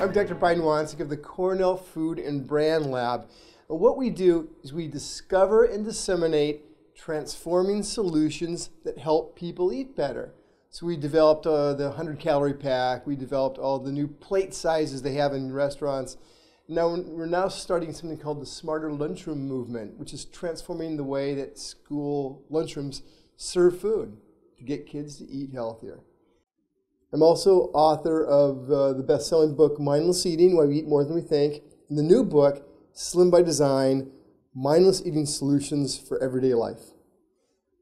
I'm Dr. Wansink of the Cornell Food and Brand Lab. And what we do is we discover and disseminate transforming solutions that help people eat better. So we developed the 100-calorie pack. We developed all the new plate sizes they have in restaurants. Now we're starting something called the Smarter Lunchroom movement, which is transforming the way that school lunchrooms serve food to get kids to eat healthier. I'm also author of the best-selling book, Mindless Eating, Why We Eat More Than We Think, and the new book, Slim by Design, Mindless Eating Solutions for Everyday Life.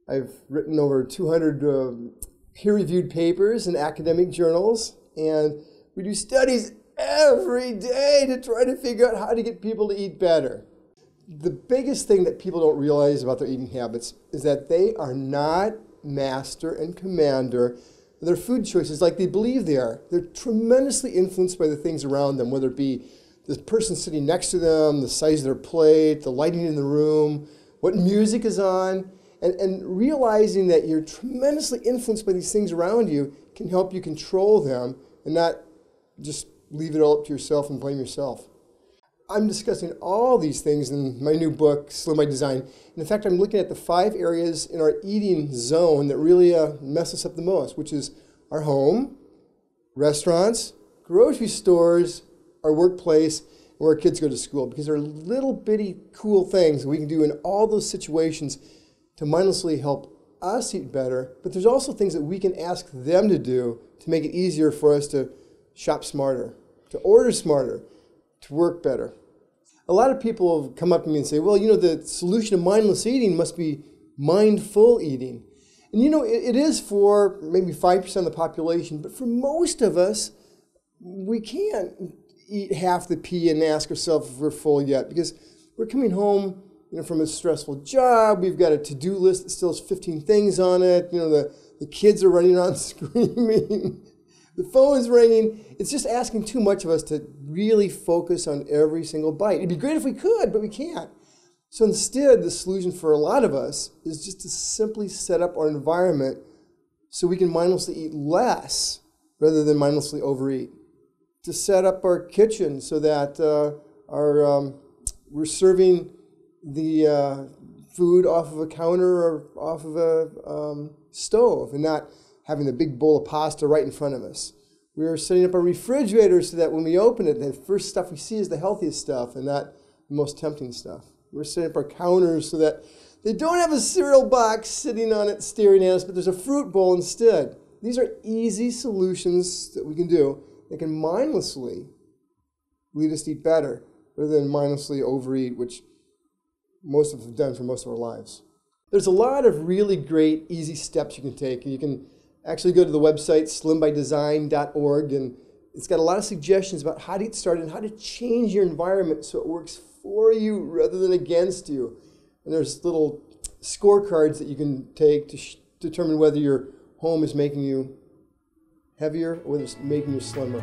I've written over 200 peer-reviewed papers in academic journals, and we do studies every day to try to figure out how to get people to eat better. The biggest thing that people don't realize about their eating habits is that they are not master and commander of their food choices like they believe they are. They're tremendously influenced by the things around them, whether it be the person sitting next to them, the size of their plate, the lighting in the room, what music is on. And realizing that you're tremendously influenced by these things around you can help you control them and not just leave it all up to yourself and blame yourself. I'm discussing all these things in my new book, Slim by Design. And in fact, I'm looking at the 5 areas in our eating zone that really mess us up the most, which is our home, restaurants, grocery stores, our workplace, and where our kids go to school. Because there are little bitty cool things that we can do in all those situations to mindlessly help us eat better. But there's also things that we can ask them to do to make it easier for us to shop smarter, to order smarter, to work better. A lot of people have come up to me and say, well, the solution to mindless eating must be mindful eating. And it is for maybe 5% of the population, but for most of us, we can't eat half the pea and ask ourselves if we're full yet, because we're coming home from a stressful job. We've got a to-do list that still has 15 things on it. The kids are running around screaming. The phone's ringing. It's just asking too much of us to really focus on every single bite. It'd be great if we could, but we can't. So instead, the solution for a lot of us is just to simply set up our environment so we can mindlessly eat less rather than mindlessly overeat. To set up our kitchen so that we're serving the food off of a counter or off of a stove and not having the big bowl of pasta right in front of us. We're setting up a refrigerator so that when we open it, the first stuff we see is the healthiest stuff and not the most tempting stuff. We're setting up our counters so that they don't have a cereal box sitting on it staring at us, but there's a fruit bowl instead. These are easy solutions that we can do that can mindlessly lead us to eat better rather than mindlessly overeat, which most of us have done for most of our lives. There's a lot of really great, easy steps you can take. You can actually go to the website, slimbydesign.org, and it's got a lot of suggestions about how to get started and how to change your environment so it works for you rather than against you. And there's little scorecards that you can take to determine whether your home is making you heavier or whether it's making you slimmer.